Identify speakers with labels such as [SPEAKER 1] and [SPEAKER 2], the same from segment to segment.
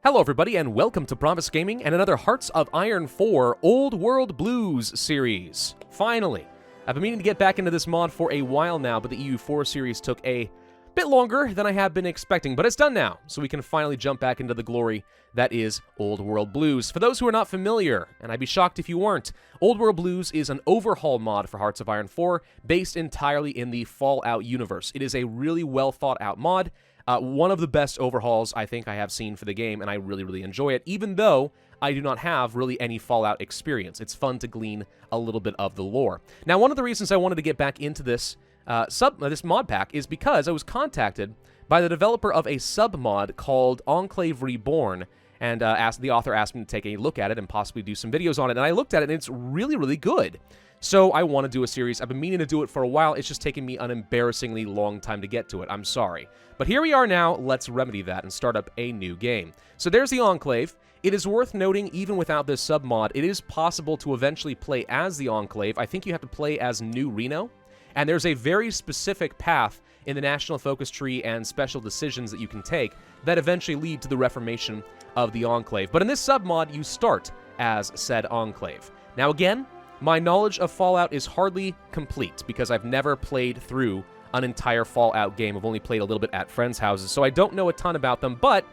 [SPEAKER 1] Hello everybody and welcome to Pravus Gaming and another Hearts of Iron 4 Old World Blues series. Finally! I've been meaning to get back into this mod for a while now, but the EU4 series took a bit longer than I have been expecting, but it's done now, so we can finally jump back into the glory that is Old World Blues. For those who are not familiar, and I'd be shocked if you weren't, Old World Blues is an overhaul mod for Hearts of Iron 4 based entirely in the Fallout universe. It is a really well thought out mod. One of the best overhauls I think I have seen for the game, and I really enjoy it, even though I do not have really any Fallout experience. It's fun to glean a little bit of the lore. Now, one of the reasons I wanted to get back into this this mod pack is because I was contacted by the developer of a sub-mod called Enclave Reborn, and the author asked me to take a look at it and possibly do some videos on it, and I looked at it, and it's really good. So I want to do a series. I've been meaning to do it for a while. It's just taken me an embarrassingly long time to get to it. I'm sorry. But here we are now. Let's remedy that and start up a new game. So there's the Enclave. It is worth noting, even without this sub-mod, it is possible to eventually play as the Enclave. I think you have to play as New Reno. And there's a very specific path in the National Focus Tree and special decisions that you can take that eventually lead to the reformation of the Enclave. But in this sub-mod, you start as said Enclave. Now again, my knowledge of Fallout is hardly complete because I've never played through an entire Fallout game. I've only played a little bit at friends' houses, so I don't know a ton about them, but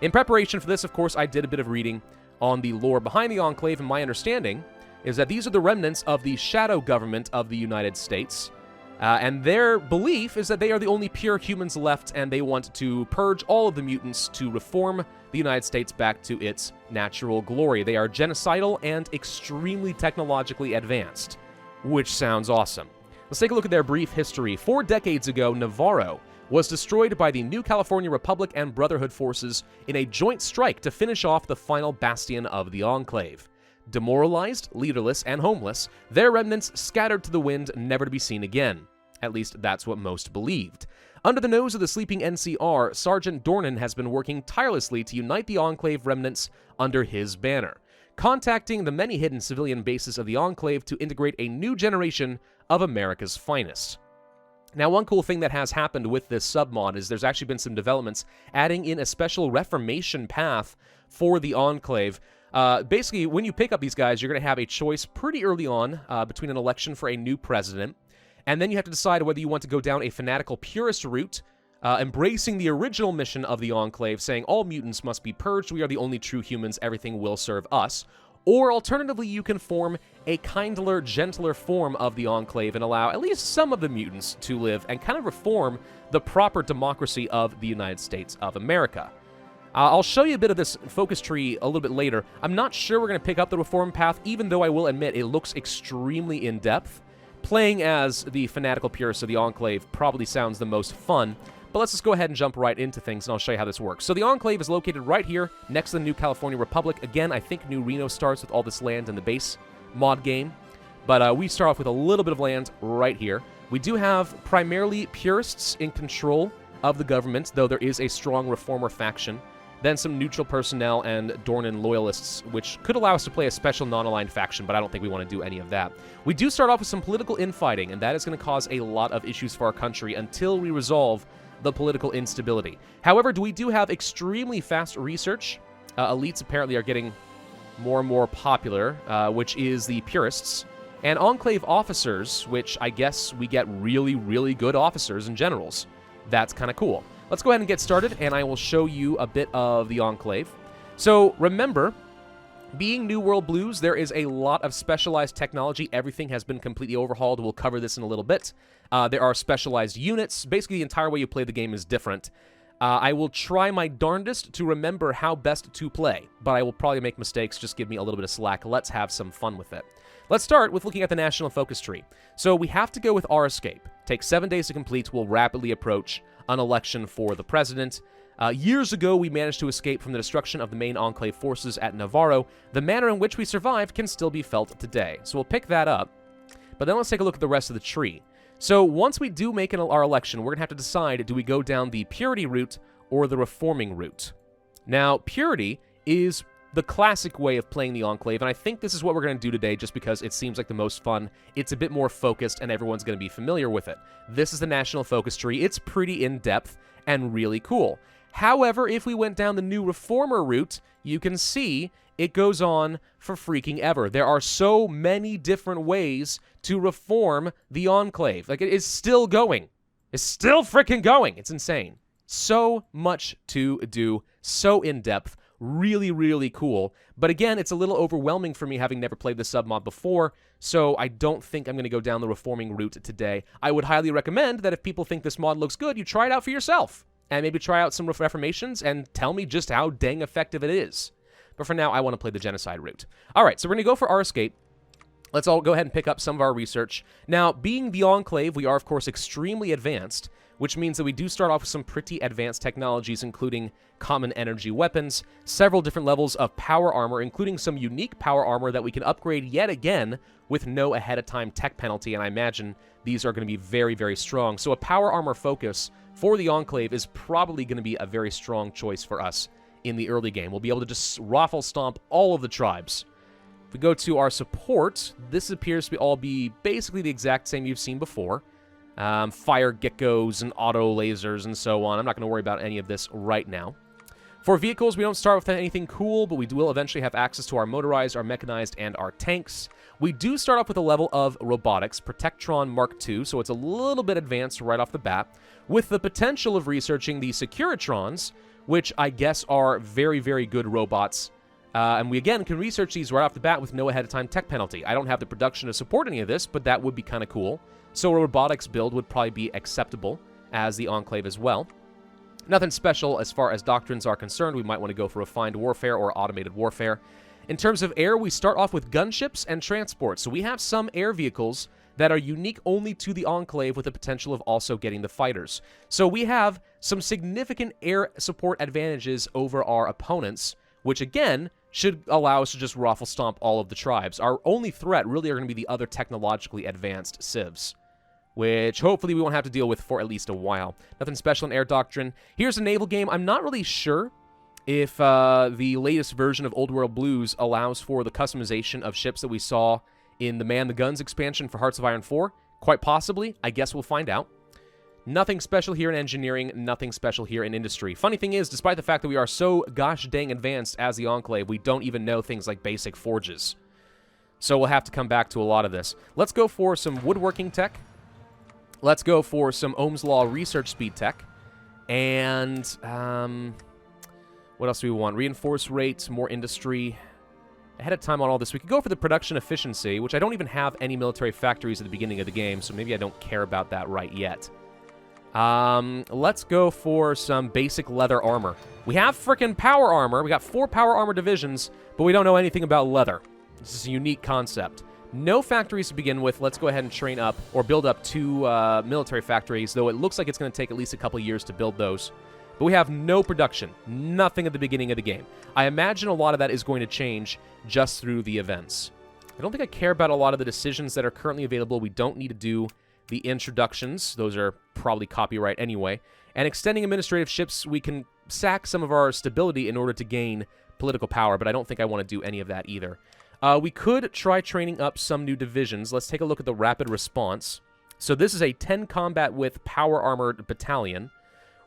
[SPEAKER 1] in preparation for this, of course, I did a bit of reading on the lore behind the Enclave, and my understanding is that these are the remnants of the shadow government of the United States, and their belief is that they are the only pure humans left, and they want to purge all of the mutants to reform the United States back to its natural glory. They are genocidal and extremely technologically advanced, which sounds awesome. Let's take a look at their brief history. 4 decades ago, Navarro was destroyed by the New California Republic and Brotherhood forces in a joint strike to finish off the final bastion of the Enclave. Demoralized, leaderless, and homeless, their remnants scattered to the wind, never to be seen again. At least that's what most believed. Under the nose of the sleeping NCR, Sergeant Dornan has been working tirelessly to unite the Enclave remnants under his banner, contacting the many hidden civilian bases of the Enclave to integrate a new generation of America's finest. Now, one cool thing that has happened with this submod is there's actually been some developments adding in a special Reformation Path for the Enclave. Basically, when you pick up these guys, you're going to have a choice pretty early on between an election for a new president, and then you have to decide whether you want to go down a fanatical purist route, embracing the original mission of the Enclave, saying all mutants must be purged, we are the only true humans, everything will serve us. Or alternatively, you can form a kindler, gentler form of the Enclave and allow at least some of the mutants to live and kind of reform the proper democracy of the United States of America. I'll show you a bit of this focus tree a little bit later. I'm not sure we're going to pick up the reform path, even though I will admit it looks extremely in-depth. Playing as the fanatical purists of the Enclave probably sounds the most fun, but let's just go ahead and jump right into things, and I'll show you how this works. So the Enclave is located right here, next to the New California Republic. Again, I think New Reno starts with all this land in the base mod game, but we start off with a little bit of land right here. We do have primarily purists in control of the government, though there is a strong reformer faction, then some neutral personnel and Dornan loyalists, which could allow us to play a special non-aligned faction, but I don't think we want to do any of that. We do start off with some political infighting, and that is going to cause a lot of issues for our country until we resolve the political instability. However, we do have extremely fast research. Elites apparently are getting more and more popular, which is the purists, and Enclave officers, which I guess we get really good officers and generals. That's kind of cool. Let's go ahead and get started, and I will show you a bit of the Enclave. So, remember, being New World Blues, there is a lot of specialized technology. Everything has been completely overhauled. We'll cover this in a little bit. There are specialized units. Basically, the entire way you play the game is different. I will try my darndest to remember how best to play, but I will probably make mistakes. Just give me a little bit of slack. Let's have some fun with it. Let's start with looking at the National Focus Tree. So we have to go with our escape. Takes 7 days to complete. We'll rapidly approach an election for the president. Years ago, we managed to escape from the destruction of the main Enclave forces at Navarro. The manner in which we survived can still be felt today. So we'll pick that up. But then let's take a look at the rest of the tree. So once we do make our election, we're going to have to decide, do we go down the purity route or the reforming route? Now, purity is the classic way of playing the Enclave, and I think this is what we're going to do today just because it seems like the most fun. It's a bit more focused, and everyone's going to be familiar with it. This is the National Focus Tree. It's pretty in-depth and really cool. However, if we went down the new Reformer route, you can see it goes on for freaking ever. There are so many different ways to reform the Enclave. Like, it is still going. It's still freaking going. It's insane. So much to do, so in-depth, really, really cool. But again, it's a little overwhelming for me having never played the submod before, so I don't think I'm going to go down the reforming route today. I would highly recommend that if people think this mod looks good, you try it out for yourself, and maybe try out some reformations and tell me just how dang effective it is. But for now, I want to play the genocide route. All right, so we're going to go for our escape. Let's all go ahead and pick up some of our research. Now, being the Enclave, we are, of course, extremely advanced, which means that we do start off with some pretty advanced technologies, including common energy weapons, several different levels of power armor, including some unique power armor that we can upgrade yet again with no ahead-of-time tech penalty, and I imagine these are going to be very, very strong. So a power armor focus for the Enclave is probably going to be a very strong choice for us in the early game. We'll be able to just raffle stomp all of the tribes. If we go to our support, this appears to all be basically the exact same you've seen before. Fire geckos and auto lasers and so on. I'm not going to worry about any of this right now. For vehicles, we don't start with anything cool, but we will eventually have access to our motorized, our mechanized, and our tanks. We do start off with a level of Robotics, Protectron Mark II, so it's a little bit advanced right off the bat, with the potential of researching the Securitrons, which I guess are very, very good robots. And we, again, can research these right off the bat with no ahead-of-time tech penalty. I don't have the production to support any of this, but that would be kind of cool. So a robotics build would probably be acceptable as the Enclave as well. Nothing special as far as doctrines are concerned. We might want to go for refined warfare or automated warfare. In terms of air, we start off with gunships and transport. So we have some air vehicles that are unique only to the Enclave with the potential of also getting the fighters. So we have some significant air support advantages over our opponents, which again should allow us to just raffle stomp all of the tribes. Our only threat really are going to be the other technologically advanced civs, which hopefully we won't have to deal with for at least a while. Nothing special in air doctrine. Here's a naval game. I'm not really sure if the latest version of Old World Blues allows for the customization of ships that we saw in the Man the Guns expansion for Hearts of Iron 4. Quite possibly. I guess we'll find out. Nothing special here in engineering, nothing special here in industry. Funny thing is, despite the fact that we are so gosh dang advanced as the Enclave, we don't even know things like basic forges. So we'll have to come back to a lot of this. Let's go for some woodworking tech. Let's go for some Ohm's Law research speed tech. And, what else do we want? Reinforce rates, more industry. Ahead of time on all this, we could go for the production efficiency, which I don't even have any military factories at the beginning of the game, so maybe I don't care about that right yet. Let's go for some basic leather armor. We have frickin' power armor. We got 4 power armor divisions, but we don't know anything about leather. This is a unique concept. No factories to begin with. Let's go ahead and train up or build up 2 military factories, though it looks like it's going to take at least a couple years to build those. But we have no production. Nothing at the beginning of the game. I imagine a lot of that is going to change just through the events. I don't think I care about a lot of the decisions that are currently available. We don't need to do the introductions. Those are probably copyright anyway. And extending administrative ships, we can sack some of our stability in order to gain political power, but I don't think I want to do any of that either. We could try training up some new divisions. Let's take a look at the rapid response. So this is a 10 combat with power armored battalion,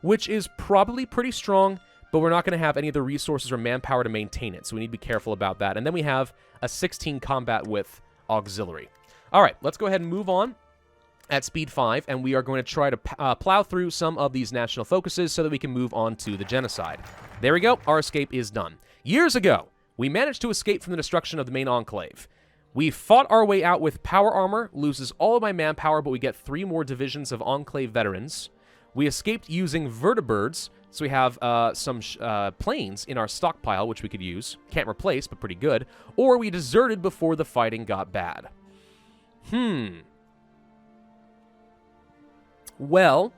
[SPEAKER 1] which is probably pretty strong, but we're not going to have any of the resources or manpower to maintain it, so we need to be careful about that. And then we have a 16 combat with auxiliary. All right, let's go ahead and move on at speed 5, and we are going to try to plow through some of these national focuses so that we can move on to the genocide. There we go. Our escape is done. Years ago, we managed to escape from the destruction of the main Enclave. We fought our way out with power armor, loses all of my manpower, but we get 3 more divisions of Enclave veterans. We escaped using vertibirds, so we have some planes in our stockpile, which we could use. Can't replace, but pretty good. Or we deserted before the fighting got bad. Well,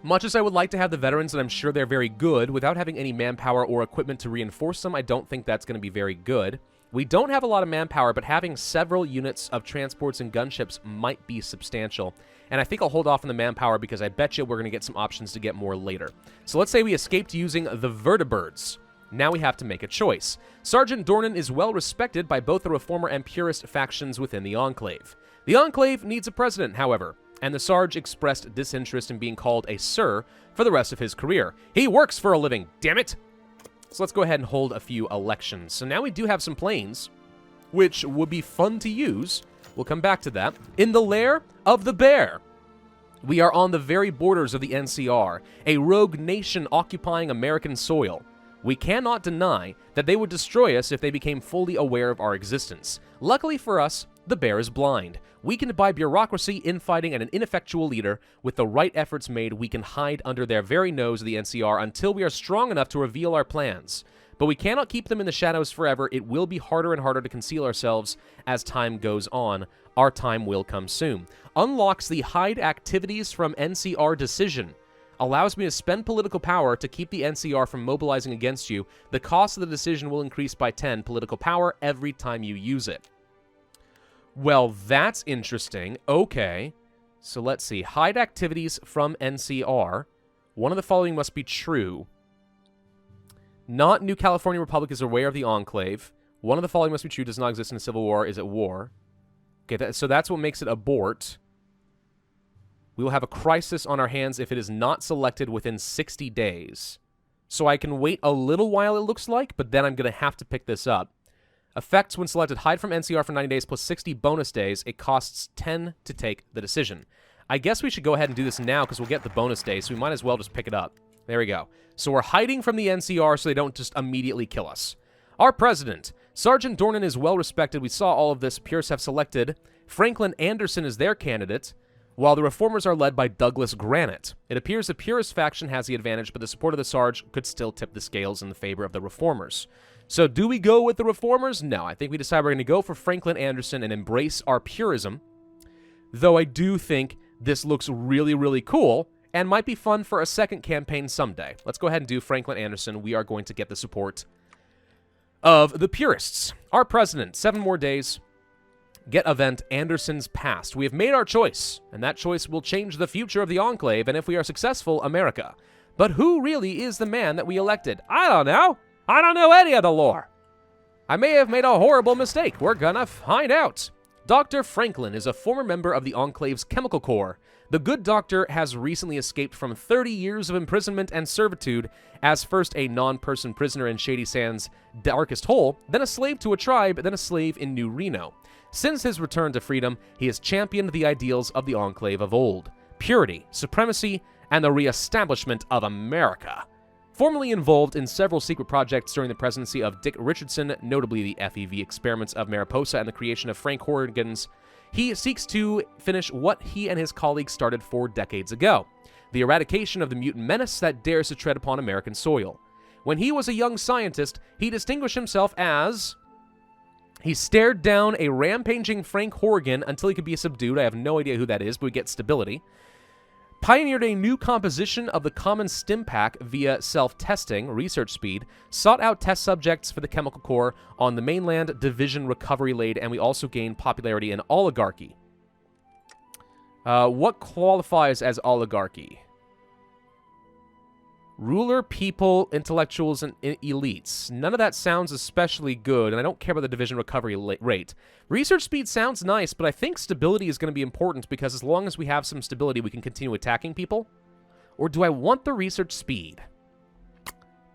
[SPEAKER 1] much as I would like to have the veterans, and I'm sure they're very good, without having any manpower or equipment to reinforce them, I don't think that's going to be very good. We don't have a lot of manpower, but having several units of transports and gunships might be substantial. And I think I'll hold off on the manpower because I bet you we're going to get some options to get more later. So let's say we escaped using the vertibirds. Now we have to make a choice. Sergeant Dornan is well respected by both the Reformer and Purist factions within the Enclave. The Enclave needs a president, however. and the Sarge expressed disinterest in being called a sir for the rest of his career. He works for a living, damn it! So let's go ahead and hold a few elections. So now we do have some planes, which would be fun to use. We'll come back to that. In the lair of the bear. We are on the very borders of the NCR, a rogue nation occupying American soil. We cannot deny that they would destroy us if they became fully aware of our existence. Luckily for us, the bear is blind. Weakened by bureaucracy, infighting, and an ineffectual leader, with the right efforts made, we can hide under their very nose of the NCR until we are strong enough to reveal our plans. But we cannot keep them in the shadows forever. It will be harder and harder to conceal ourselves as time goes on. Our time will come soon. Unlocks the hide activities from NCR decision. Allows me to spend political power to keep the NCR from mobilizing against you. The cost of the decision will increase by 10 political power every time you use it. Well, that's interesting. Okay. So let's see. Hide activities from NCR. One of the following must be true. Not New California Republic is aware of the Enclave. One of the following must be true. Does not exist in a civil war. Is at war. Okay, so that's what makes it abort. We will have a crisis on our hands if it is not selected within 60 days. So I can wait a little while, it looks like, but then I'm going to have to pick this up. Effects when selected. Hide from NCR for 90 days plus 60 bonus days. It costs 10 to take the decision. I guess we should go ahead and do this now because we'll get the bonus days, so we might as well just pick it up. There we go. So we're hiding from the NCR so they don't just immediately kill us. Our president, Sergeant Dornan, is well respected. We saw all of this. Pierce have selected Franklin Anderson as their candidate, while the Reformers are led by Douglas Granite. It appears the Purist faction has the advantage, but the support of the Sarge could still tip the scales in the favor of the Reformers. So do we go with the Reformers? No, I think we decide we're going to go for Franklin Anderson and embrace our purism, though I do think this looks really, really cool and might be fun for a second campaign someday. Let's go ahead and do Franklin Anderson. We are going to get the support of the Purists. Our president, 7 more days. Get event Anderson's past. We have made our choice, and that choice will change the future of the Enclave, and if we are successful, America. But who really is the man that we elected? I don't know. I don't know any of the lore. I may have made a horrible mistake. We're gonna find out. Dr. Franklin is a former member of the Enclave's Chemical Corps. The good doctor has recently escaped from 30 years of imprisonment and servitude as first a non-person prisoner in Shady Sands' darkest hole, then a slave to a tribe, then a slave in New Reno. Since his return to freedom, he has championed the ideals of the Enclave of old: purity, supremacy, and the re-establishment of America. Formerly involved in several secret projects during the presidency of Dick Richardson, notably the FEV experiments of Mariposa and the creation of Frank Horrigan's, he seeks to finish what he and his colleagues started 4 decades ago: the eradication of the mutant menace that dares to tread upon American soil. When he was a young scientist, he distinguished himself as... He stared down a rampaging Frank Horrigan until he could be subdued. I have no idea who that is, but we get stability. Pioneered a new composition of the common stim pack via self-testing, research speed, sought out test subjects for the Chemical Corps on the mainland, division recovery laid, and we also gained popularity in oligarchy. What qualifies as oligarchy? Ruler, people, intellectuals, and elites. None of that sounds especially good, and I don't care about the division recovery rate. Research speed sounds nice, but I think stability is going to be important because as long as we have some stability, we can continue attacking people. Or do I want the research speed?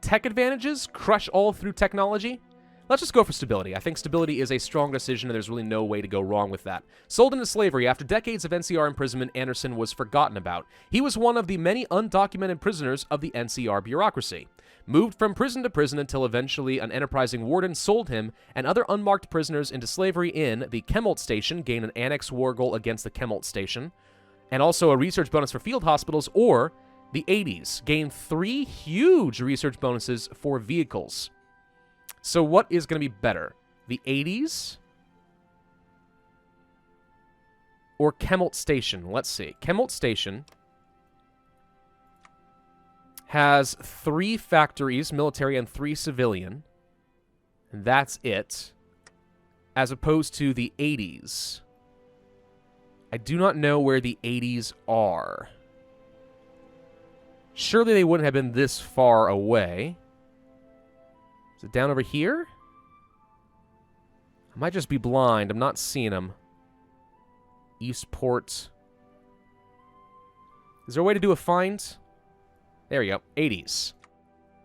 [SPEAKER 1] Tech advantages? Crush all through technology? Let's just go for stability. I think stability is a strong decision, and there's really no way to go wrong with that. Sold into slavery, after decades of NCR imprisonment, Anderson was forgotten about. He was one of the many undocumented prisoners of the NCR bureaucracy. Moved from prison to prison until eventually an enterprising warden sold him and other unmarked prisoners into slavery in the Chemult Station, gain an annex war goal against the Chemult Station, and also a research bonus for field hospitals, or the 80s, gain 3 huge research bonuses for vehicles. So what is going to be better? The 80s? Or Chemult Station? Let's see. Chemult Station has 3 factories, military and 3 civilian. And that's it. As opposed to the 80s. I do not know where the 80s are. Surely they wouldn't have been this far away. Is it down over here? I might just be blind. I'm not seeing them. Eastport. Is there a way to do a find? There we go. 80s.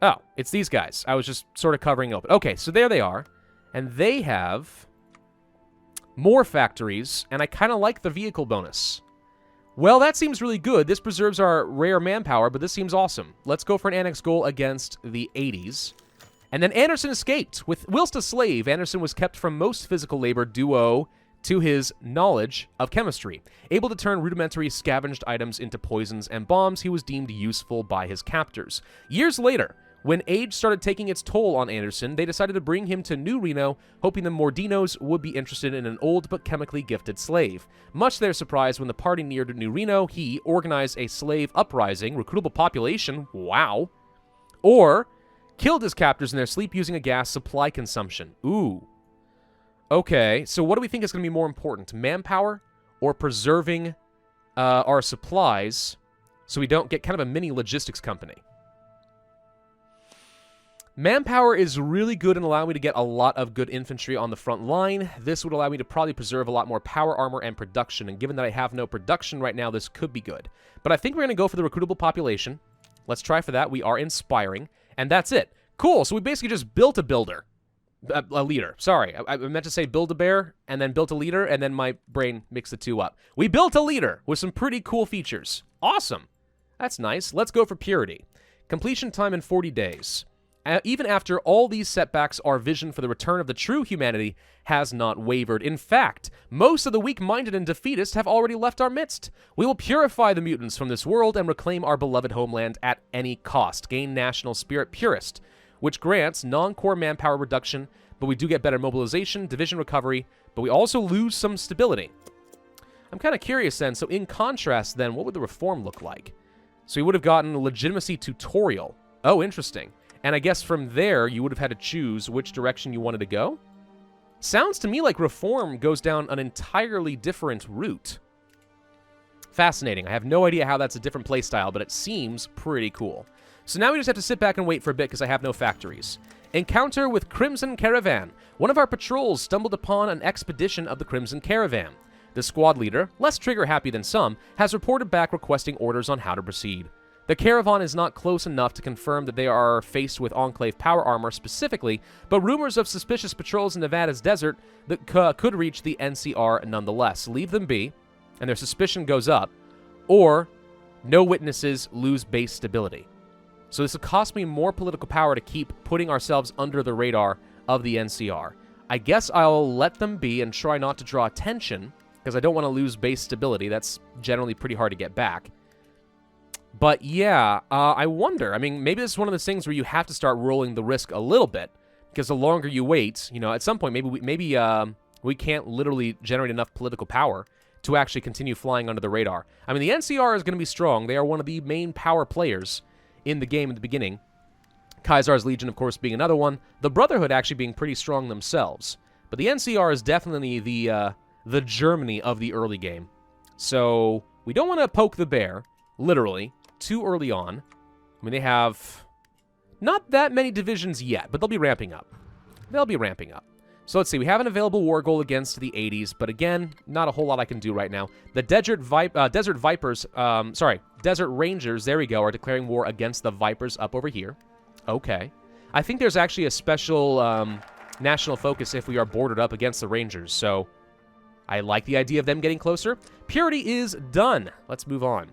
[SPEAKER 1] Oh, it's these guys. I was just sort of covering open. Okay, so there they are. And they have more factories, and I kind of like the vehicle bonus. Well, that seems really good. This preserves our rare manpower, but this seems awesome. Let's go for an annex goal against the 80s. And then Anderson escaped. Whilst a slave, Anderson was kept from most physical labor due to his knowledge of chemistry. Able to turn rudimentary scavenged items into poisons and bombs, he was deemed useful by his captors. Years later, when age started taking its toll on Anderson, they decided to bring him to New Reno, hoping the Mordinos would be interested in an old but chemically gifted slave. Much to their surprise, when the party neared New Reno, he organized a slave uprising, recruitable population, wow, or killed his captors in their sleep using a gas supply consumption. Ooh. Okay, so what do we think is going to be more important, manpower or preserving our supplies so we don't get kind of a mini logistics company? Manpower is really good and allow me to get a lot of good infantry on the front line. This would allow me to probably preserve a lot more power armor and production, and given that I have no production right now, this could be good. But I think we're going to go for the recruitable population. Let's try for that. We are inspiring, and that's it. Cool, so we basically just built a builder. A leader. Sorry, I meant to say Build-A-Bear, and then built a leader, and then my brain mixed the two up. We built a leader with some pretty cool features. Awesome. That's nice. Let's go for purity. Completion time in 40 days. Even after all these setbacks, our vision for the return of the true humanity has not wavered. In fact, most of the weak-minded and defeatist have already left our midst. We will purify the mutants from this world and reclaim our beloved homeland at any cost. Gain National Spirit Purist, which grants non-core manpower reduction, but we do get better mobilization, division recovery, but we also lose some stability. I'm kind of curious then, so in contrast then, what would the reform look like? So you would have gotten a legitimacy tutorial. Oh, interesting. And I guess from there, you would have had to choose which direction you wanted to go? Sounds to me like reform goes down an entirely different route. Fascinating. I have no idea how that's a different playstyle, but it seems pretty cool. So now we just have to sit back and wait for a bit because I have no factories. Encounter with Crimson Caravan. One of our patrols stumbled upon an expedition of the Crimson Caravan. The squad leader, less trigger-happy than some, has reported back requesting orders on how to proceed. The caravan is not close enough to confirm that they are faced with Enclave power armor specifically, but rumors of suspicious patrols in Nevada's desert that could reach the NCR nonetheless. Leave them be, and their suspicion goes up, or no witnesses lose base stability. So this will cost me more political power to keep putting ourselves under the radar of the NCR. I guess I'll let them be and try not to draw attention, because I don't want to lose base stability. That's generally pretty hard to get back. But yeah, I wonder. I mean, maybe this is one of those things where you have to start rolling the risk a little bit, because the longer you wait, you know, at some point maybe we can't literally generate enough political power to actually continue flying under the radar. I mean, the NCR is going to be strong. They are one of the main power players in the game at the beginning. Kaisar's Legion, of course, being another one. The Brotherhood actually being pretty strong themselves. But the NCR is definitely the Germany of the early game. So we don't want to poke the bear, literally, too early on. I mean, they have not that many divisions yet, but they'll be ramping up. They'll be ramping up. So let's see. We have an available war goal against the 80s, but again, not a whole lot I can do right now. The Desert Rangers, there we go, are declaring war against the Vipers up over here. Okay. I think there's actually a special national focus if we are bordered up against the Rangers, so I like the idea of them getting closer. Purity is done. Let's move on.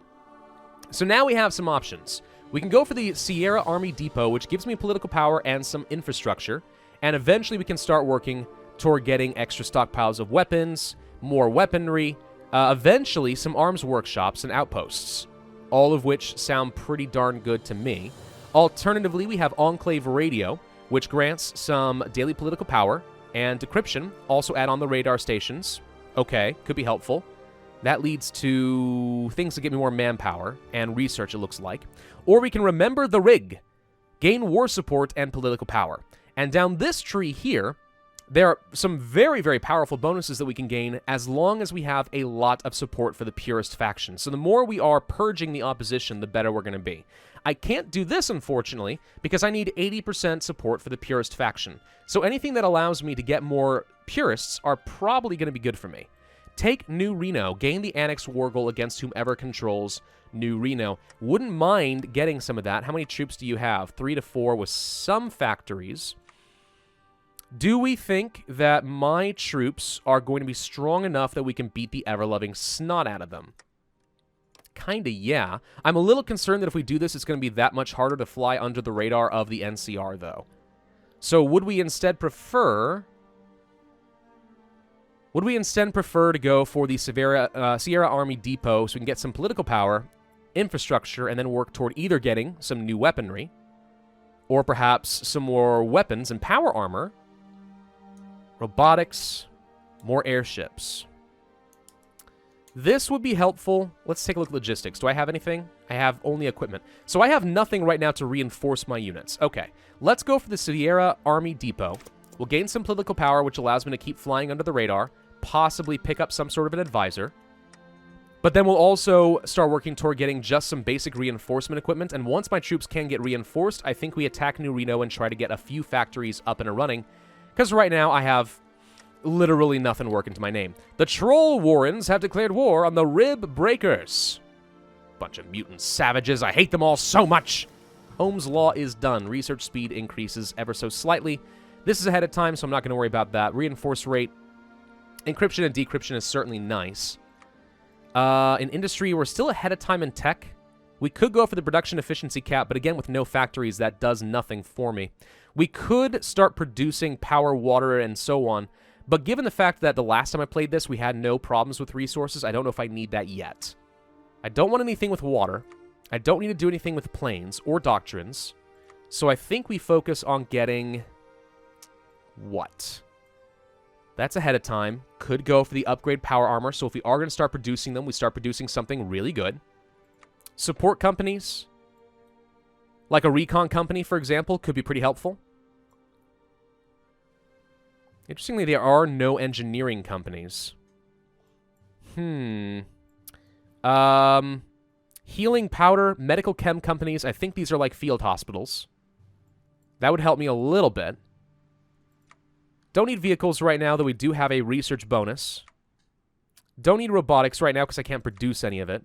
[SPEAKER 1] So now we have some options. We can go for the Sierra Army Depot, which gives me political power and some infrastructure, and eventually we can start working toward getting extra stockpiles of weapons, more weaponry, eventually some arms workshops and outposts, all of which sound pretty darn good to me. Alternatively, we have Enclave Radio, which grants some daily political power, and decryption, also add on the radar stations. Okay, could be helpful. That leads to things that get me more manpower and research, it looks like. Or we can remember the rig, gain war support and political power. And down this tree here, there are some very, very powerful bonuses that we can gain as long as we have a lot of support for the purist faction. So the more we are purging the opposition, the better we're going to be. I can't do this, unfortunately, because I need 80% support for the purist faction. So anything that allows me to get more purists are probably going to be good for me. Take New Reno. Gain the Annex War Goal against whomever controls New Reno. Wouldn't mind getting some of that. How many troops do you have? 3 to 4 with some factories. Do we think that my troops are going to be strong enough that we can beat the ever-loving snot out of them? Kinda, yeah. I'm a little concerned that if we do this, it's going to be that much harder to fly under the radar of the NCR, though. So would we instead prefer... to go for the Sierra Army Depot so we can get some political power, infrastructure, and then work toward either getting some new weaponry, or perhaps some more weapons and power armor, robotics, more airships. This would be helpful. Let's take a look at logistics. Do I have anything? I have only equipment. So I have nothing right now to reinforce my units. Okay, let's go for the Sierra Army Depot. We'll gain some political power, which allows me to keep flying under the radar, possibly pick up some sort of an advisor. But then we'll also start working toward getting just some basic reinforcement equipment, and once my troops can get reinforced, I think we attack New Reno and try to get a few factories up and running, because right now I have literally nothing working to my name. The Troll Warrens have declared war on the Rib Breakers. Bunch of mutant savages. I hate them all so much. Ohm's Law is done. Research speed increases ever so slightly. This is ahead of time, so I'm not going to worry about that. Reinforce rate. Encryption and decryption is certainly nice. In industry, we're still ahead of time in tech. We could go for the production efficiency cap, but again, with no factories, that does nothing for me. We could start producing power, water, and so on, but given the fact that the last time I played this, we had no problems with resources, I don't know if I need that yet. I don't want anything with water. I don't need to do anything with planes or doctrines. So I think we focus on getting... what? That's ahead of time. Could go for the upgrade power armor, so if we are going to start producing them, we start producing something really good. Support companies, like a recon company, for example, could be pretty helpful. Interestingly, there are no engineering companies. Healing powder, medical chem companies, I think these are like field hospitals. That would help me a little bit. Don't need vehicles right now, though we do have a research bonus. Don't need robotics right now because I can't produce any of it.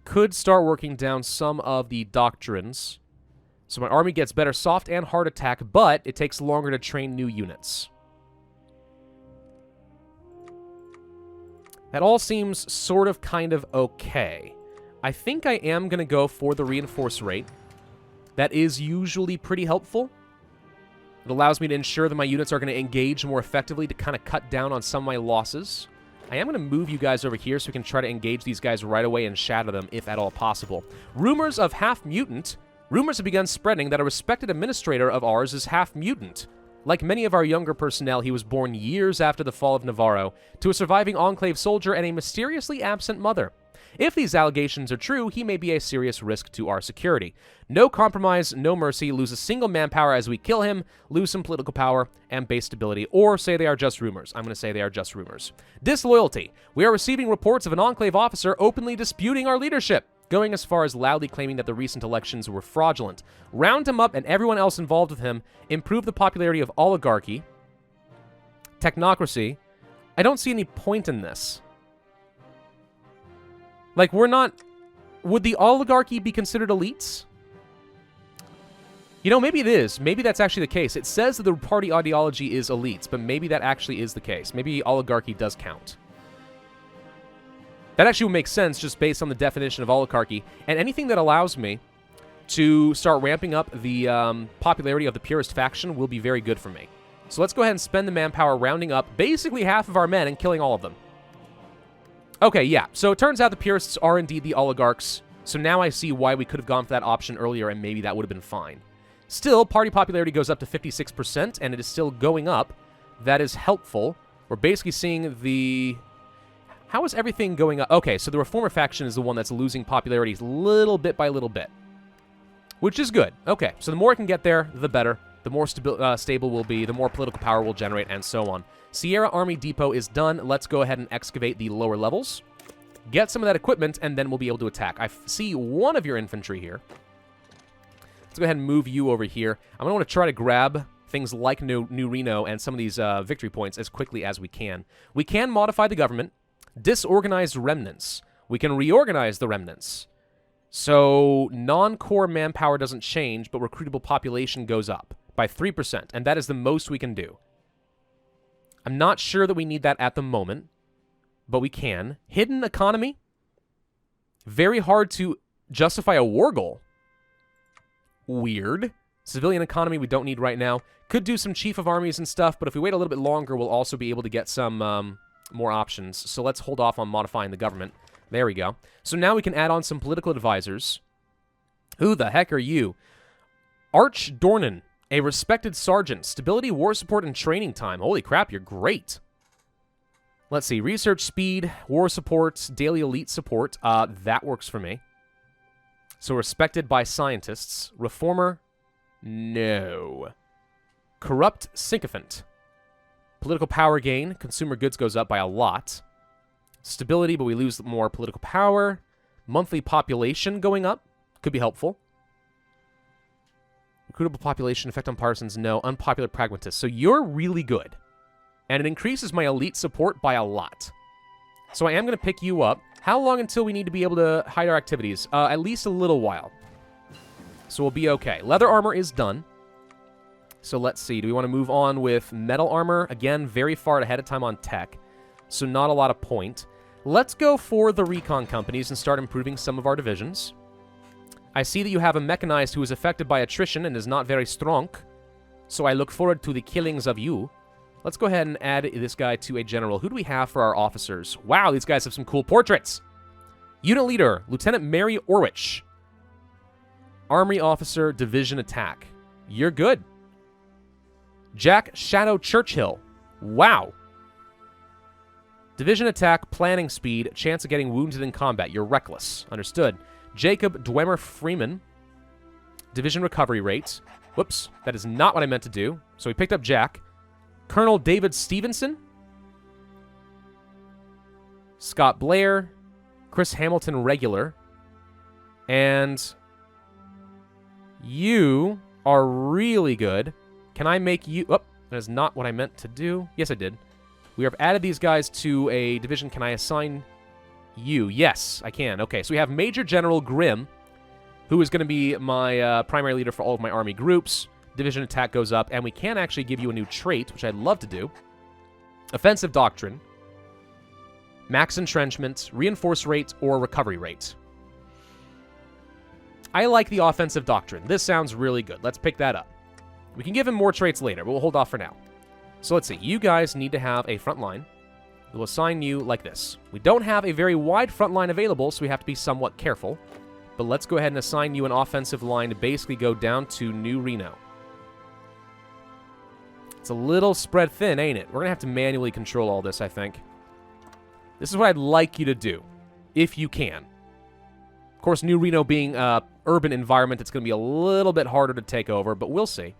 [SPEAKER 1] Could start working down some of the doctrines. So my army gets better soft and hard attack, but it takes longer to train new units. That all seems sort of kind of okay. I think I am going to go for the reinforce rate. That is usually pretty helpful. It allows me to ensure that my units are going to engage more effectively to kind of cut down on some of my losses. I am going to move you guys over here so we can try to engage these guys right away and shatter them if at all possible. Rumors of half-mutant. Rumors have begun spreading that a respected administrator of ours is half-mutant. Like many of our younger personnel, he was born years after the fall of Navarro to a surviving Enclave soldier and a mysteriously absent mother. If these allegations are true, he may be a serious risk to our security. No compromise, no mercy, lose a single manpower as we kill him, lose some political power and base stability, or say they are just rumors. I'm going to say they are just rumors. Disloyalty. We are receiving reports of an Enclave officer openly disputing our leadership, going as far as loudly claiming that the recent elections were fraudulent. Round him up and everyone else involved with him, improve the popularity of oligarchy, technocracy. I don't see any point in this. Like, we're not... Would the oligarchy be considered elites? You know, maybe it is. Maybe that's actually the case. It says that the party ideology is elites, but maybe that actually is the case. Maybe oligarchy does count. That actually would make sense just based on the definition of oligarchy. And anything that allows me to start ramping up the popularity of the purist faction will be very good for me. So let's go ahead and spend the manpower rounding up basically half of our men and killing all of them. Okay, yeah, so it turns out the purists are indeed the oligarchs, so now I see why we could have gone for that option earlier, and maybe that would have been fine. Still, party popularity goes up to 56%, and it is still going up. That is helpful. We're basically seeing the... How is everything going up? Okay, so the Reformer faction is the one that's losing popularity little bit by little bit, which is good. Okay, so the more it can get there, the better. The more stable we'll be, the more political power we'll generate, and so on. Sierra Army Depot is done. Let's go ahead and excavate the lower levels. Get some of that equipment, and then we'll be able to attack. I see one of your infantry here. Let's go ahead and move you over here. I'm going to want to try to grab things like New Reno and some of these victory points as quickly as we can. We can modify the government. Disorganized remnants. We can reorganize the remnants. So non-core manpower doesn't change, but recruitable population goes up by 3%, and that is the most we can do. I'm not sure that we need that at the moment, but we can. Hidden economy. Very hard to justify a war goal. Weird. Civilian economy we don't need right now. Could do some chief of armies and stuff, but if we wait a little bit longer, we'll also be able to get some more options. So let's hold off on modifying the government. There we go. So now we can add on some political advisors. Who the heck are you? Arch Dornan, a respected sergeant. Stability, war support, and training time. Holy crap, you're great. Let's see. Research speed, war support, daily elite support. That works for me. So respected by scientists. Reformer? No. Corrupt sycophant. Political power gain. Consumer goods goes up by a lot. Stability, but we lose more political power. Monthly population going up. Could be helpful. Recruitable population, effect on partisans, no. Unpopular pragmatist. So you're really good. And it increases my elite support by a lot. So I am going to pick you up. How long until we need to be able to hide our activities? At least a little while. So we'll be okay. Leather armor is done. So let's see. Do we want to move on with metal armor? Again, very far ahead of time on tech. So not a lot of point. Let's go for the recon companies and start improving some of our divisions. I see that you have a mechanized who is affected by attrition and is not very strong. So I look forward to the killings of you. Let's go ahead and add this guy to a general. Who do we have for our officers? Wow, these guys have some cool portraits. Unit leader, Lieutenant Mary Orwich. Army officer, division attack. You're good. Jack Shadow Churchill. Wow. Division attack, planning speed, chance of getting wounded in combat. You're reckless. Understood. Jacob Dwemer Freeman. Division recovery rate. Whoops, that is not what I meant to do. So we picked up Jack. Colonel David Stevenson. Scott Blair. Chris Hamilton regular. And you are really good. Can I make you... Oh, that is not what I meant to do. Yes, I did. We have added these guys to a division. Can I assign you? Yes, I can. Okay, so we have Major General Grimm, who is going to be my primary leader for all of my army groups. Division attack goes up, and we can actually give you a new trait, which I'd love to do. Offensive Doctrine, Max Entrenchment, Reinforce Rate, or Recovery Rate. I like the Offensive Doctrine. This sounds really good. Let's pick that up. We can give him more traits later, but we'll hold off for now. So let's see. You guys need to have a front line. We'll assign you like this. We don't have a very wide front line available, so we have to be somewhat careful. But let's go ahead and assign you an offensive line to basically go down to New Reno. It's a little spread thin, ain't it? We're going to have to manually control all this, I think. This is what I'd like you to do, if you can. Of course, New Reno being an urban environment, it's going to be a little bit harder to take over, but we'll see.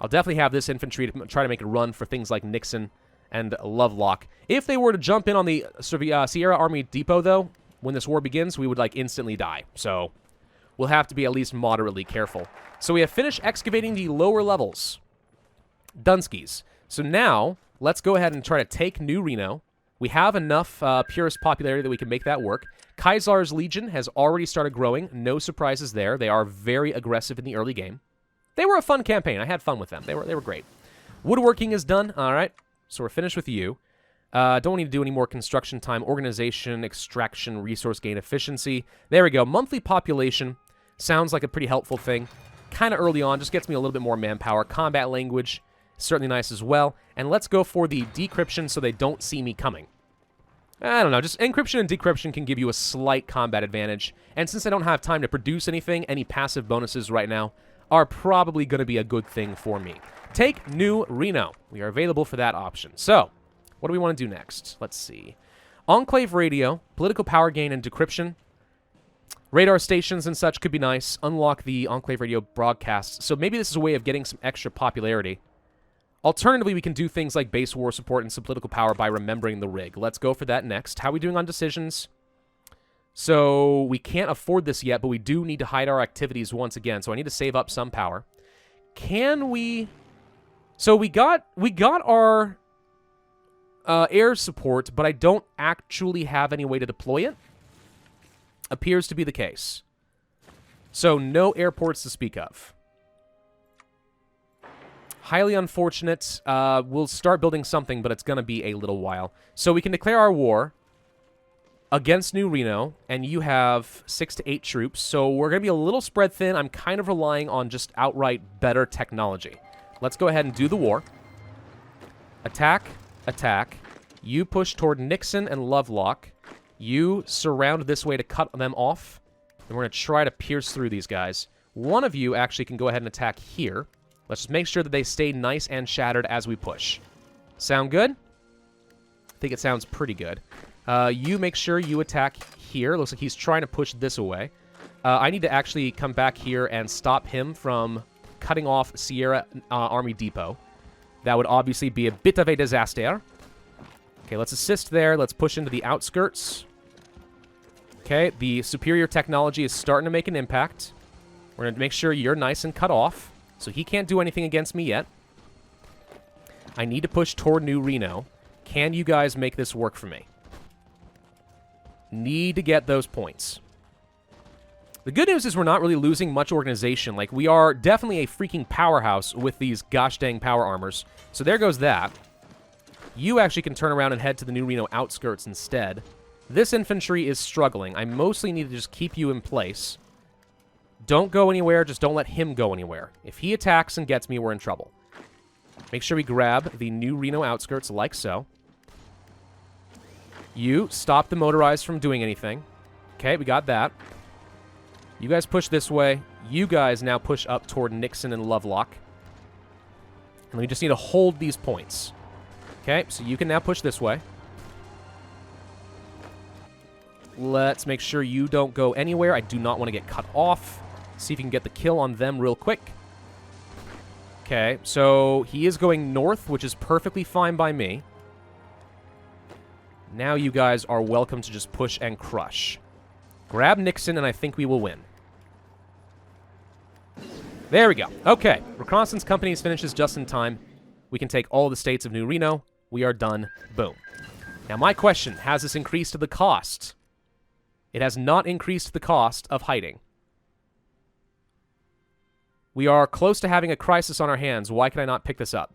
[SPEAKER 1] I'll definitely have this infantry to try to make a run for things like Nixon and Lovelock. If they were to jump in on the Sierra Army Depot, though, when this war begins, we would, like, instantly die. So we'll have to be at least moderately careful. So we have finished excavating the lower levels. Dunskies. So now, let's go ahead and try to take New Reno. We have enough purist popularity that we can make that work. Kaisar's Legion has already started growing. No surprises there. They are very aggressive in the early game. They were a fun campaign. I had fun with them. They were great. Woodworking is done. All right. So we're finished with you. Don't need to do any more construction time. Organization, extraction, resource gain, efficiency. There we go. Monthly population. Sounds like a pretty helpful thing. Kind of early on. Just gets me a little bit more manpower. Combat language. Certainly nice as well. And let's go for the decryption so they don't see me coming. I don't know. Just encryption and decryption can give you a slight combat advantage. And since I don't have time to produce anything, any passive bonuses right now are probably going to be a good thing for me. Take New Reno. We are available for that option. So, what do we want to do next? Let's see. Enclave Radio, political power gain and decryption. Radar stations and such could be nice. Unlock the Enclave Radio broadcasts. So maybe this is a way of getting some extra popularity. Alternatively, we can do things like base war support and some political power by remembering the rig. Let's go for that next. How are we doing on decisions? So we can't afford this yet, but we do need to hide our activities once again. So I need to save up some power. Can we... So we got our air support, but I don't actually have any way to deploy it. Appears to be the case. So no airports to speak of. Highly unfortunate. We'll start building something, but it's going to be a little while. So we can declare our war against New Reno, and you have 6 to 8 troops. So we're going to be a little spread thin. I'm kind of relying on just outright better technology. Let's go ahead and do the war. Attack, attack. You push toward Nixon and Lovelock. You surround this way to cut them off. And we're going to try to pierce through these guys. One of you actually can go ahead and attack here. Let's just make sure that they stay nice and shattered as we push. Sound good? I think it sounds pretty good. You make sure you attack here. Looks like he's trying to push this away. I need to actually come back here and stop him from cutting off Sierra Army Depot. That would obviously be a bit of a disaster. Okay, let's assist there. Let's push into the outskirts. Okay, the superior technology is starting to make an impact. We're going to make sure you're nice and cut off. So he can't do anything against me yet. I need to push toward New Reno. Can you guys make this work for me? Need to get those points. The good news is we're not really losing much organization. Like, we are definitely a freaking powerhouse with these gosh dang power armors. So there goes that. You actually can turn around and head to the New Reno outskirts instead. This infantry is struggling. I mostly need to just keep you in place. Don't go anywhere. Just don't let him go anywhere. If he attacks and gets me, we're in trouble. Make sure we grab the New Reno outskirts like so. You stop the motorized from doing anything. Okay, we got that. You guys push this way. You guys now push up toward Nixon and Lovelock. And we just need to hold these points. Okay, so you can now push this way. Let's make sure you don't go anywhere. I do not want to get cut off. See if you can get the kill on them real quick. Okay, so he is going north, which is perfectly fine by me. Now you guys are welcome to just push and crush. Grab Nixon, and I think we will win. There we go. Okay, reconnaissance companies finishes just in time. We can take all of the states of New Reno. We are done. Boom. Now my question, has this increased the cost? It has not increased the cost of hiding. We are close to having a crisis on our hands. Why can I not pick this up?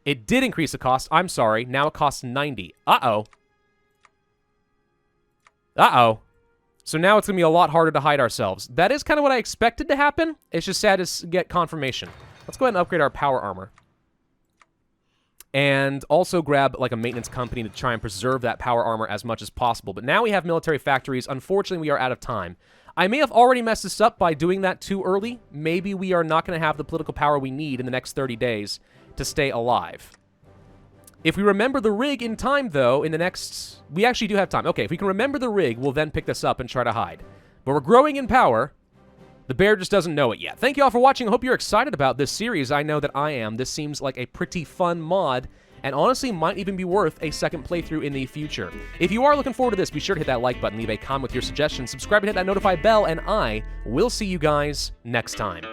[SPEAKER 1] It did increase the cost. I'm sorry. Now it costs 90. Uh-oh. Uh-oh. So now it's going to be a lot harder to hide ourselves. That is kind of what I expected to happen. It's just sad to get confirmation. Let's go ahead and upgrade our power armor. And also grab like a maintenance company to try and preserve that power armor as much as possible. But now we have military factories. Unfortunately, we are out of time. I may have already messed this up by doing that too early. Maybe we are not going to have the political power we need in the next 30 days to stay alive. If we remember the rig in time, though, in the next... We actually do have time. Okay, if we can remember the rig, we'll then pick this up and try to hide. But we're growing in power. The bear just doesn't know it yet. Thank you all for watching. I hope you're excited about this series. I know that I am. This seems like a pretty fun mod, and honestly might even be worth a second playthrough in the future. If you are looking forward to this, be sure to hit that like button, leave a comment with your suggestions, subscribe and hit that notify bell, and I will see you guys next time.